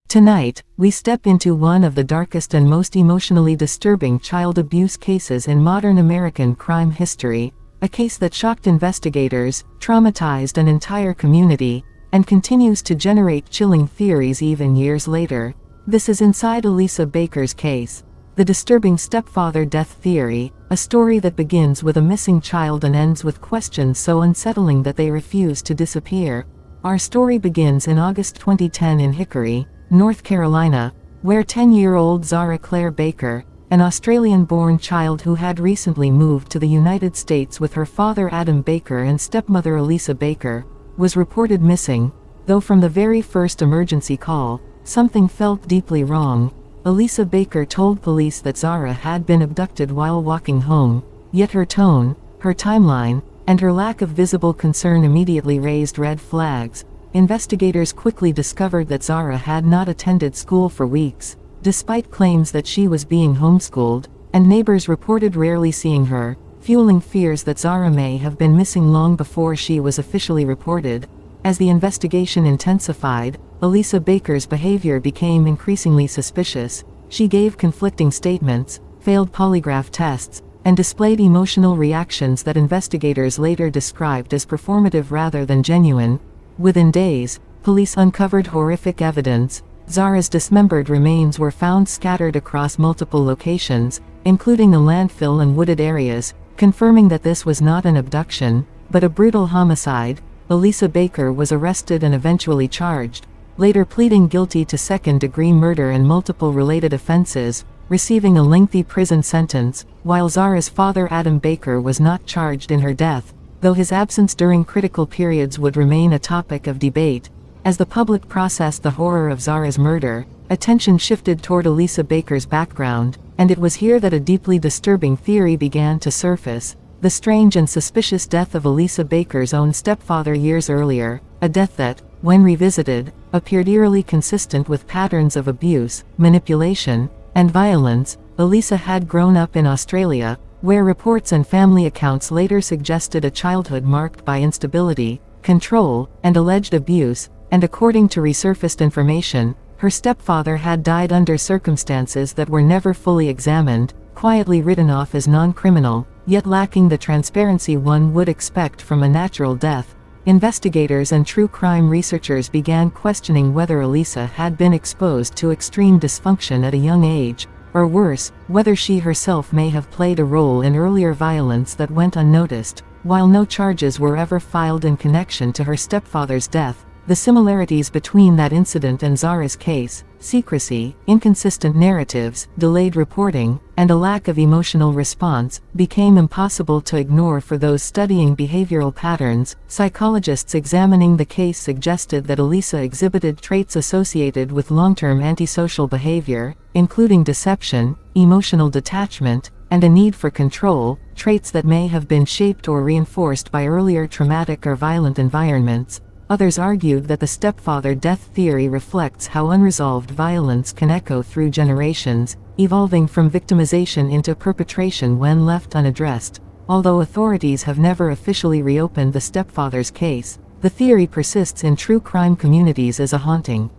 Tonight, we step into one of the darkest and most emotionally disturbing child abuse cases in modern American crime history, a case that shocked investigators, traumatized an entire community, and continues to generate chilling theories even years later. This is Inside Elisa Baker's Case, the Disturbing Stepfather Death Theory, a story that begins with a missing child and ends with questions so unsettling that they refuse to disappear. Our story begins in August 2010 in Hickory, North Carolina, where 10-year-old Zahra Clare Baker, an Australian-born child who had recently moved to the United States with her father Adam Baker and stepmother Elisa Baker, was reported missing. Though from the very first emergency call, something felt deeply wrong. Elisa Baker told police that Zahra had been abducted while walking home, yet her tone, her timeline, and her lack of visible concern immediately raised red flags. Investigators quickly discovered that Zahra had not attended school for weeks, despite claims that she was being homeschooled, and neighbors reported rarely seeing her, fueling fears that Zahra may have been missing long before she was officially reported. As the investigation intensified, Elisa Baker's behavior became increasingly suspicious. She gave conflicting statements, failed polygraph tests, and displayed emotional reactions that investigators later described as performative rather than genuine. Within days, police uncovered horrific evidence. Zahra's dismembered remains were found scattered across multiple locations, including a landfill and wooded areas, confirming that this was not an abduction, but a brutal homicide. Elisa Baker was arrested and eventually charged, later pleading guilty to second-degree murder and multiple related offenses, receiving a lengthy prison sentence, while Zahra's father Adam Baker was not charged in her death, though his absence during critical periods would remain a topic of debate. As the public processed the horror of Zahra's murder, attention shifted toward Elisa Baker's background, and it was here that a deeply disturbing theory began to surface: the strange and suspicious death of Elisa Baker's own stepfather years earlier, a death that, when revisited, appeared eerily consistent with patterns of abuse, manipulation, and violence. Elisa had grown up in Australia, where reports and family accounts later suggested a childhood marked by instability, control, and alleged abuse, and according to resurfaced information, her stepfather had died under circumstances that were never fully examined, quietly written off as non-criminal, yet lacking the transparency one would expect from a natural death. Investigators and true crime researchers began questioning whether Elisa had been exposed to extreme dysfunction at a young age, or worse, whether she herself may have played a role in earlier violence that went unnoticed. While no charges were ever filed in connection to her stepfather's death, the similarities between that incident and Zahra's case, secrecy, inconsistent narratives, delayed reporting, and a lack of emotional response, became impossible to ignore for those studying behavioral patterns. Psychologists examining the case suggested that Elisa exhibited traits associated with long-term antisocial behavior, including deception, emotional detachment, and a need for control, traits that may have been shaped or reinforced by earlier traumatic or violent environments. Others argued that the stepfather death theory reflects how unresolved violence can echo through generations, evolving from victimization into perpetration when left unaddressed. Although authorities have never officially reopened the stepfather's case, the theory persists in true crime communities as a haunting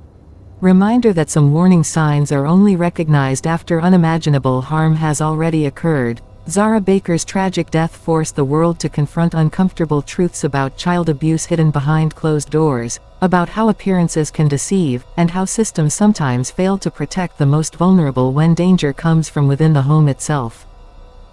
reminder that some warning signs are only recognized after unimaginable harm has already occurred. Zahra Baker's tragic death forced the world to confront uncomfortable truths about child abuse hidden behind closed doors, about how appearances can deceive, and how systems sometimes fail to protect the most vulnerable when danger comes from within the home itself.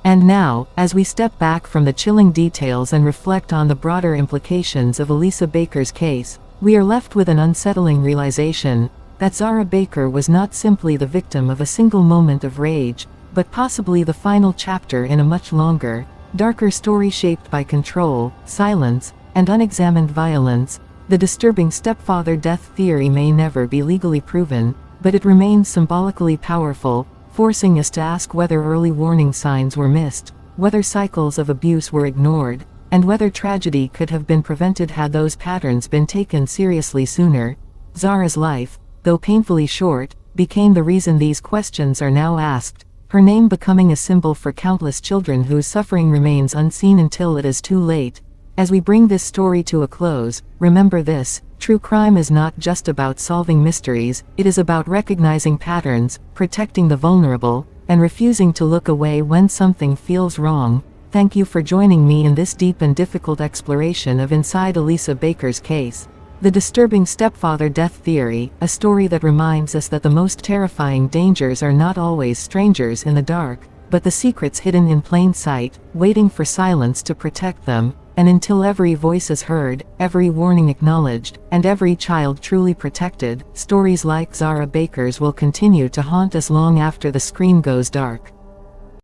And now, as we step back from the chilling details and reflect on the broader implications of Elisa Baker's case, we are left with an unsettling realization that Zahra Baker was not simply the victim of a single moment of rage, but possibly the final chapter in a much longer, darker story shaped by control, silence, and unexamined violence. The disturbing stepfather death theory may never be legally proven, but it remains symbolically powerful, forcing us to ask whether early warning signs were missed, whether cycles of abuse were ignored, and whether tragedy could have been prevented had those patterns been taken seriously sooner. Zahra's life, though painfully short, became the reason these questions are now asked, her name becoming a symbol for countless children whose suffering remains unseen until it is too late. As we bring this story to a close, remember this: True crime is not just about solving mysteries, it is about recognizing patterns, protecting the vulnerable, and refusing to look away when something feels wrong. Thank you for joining me in this deep and difficult exploration of inside Elisa Baker's case. The Disturbing Stepfather Death Theory, a story that reminds us that the most terrifying dangers are not always strangers in the dark, but the secrets hidden in plain sight, waiting for silence to protect them. And until every voice is heard, every warning acknowledged, and every child truly protected, stories like Zahra Baker's will continue to haunt us long after the screen goes dark.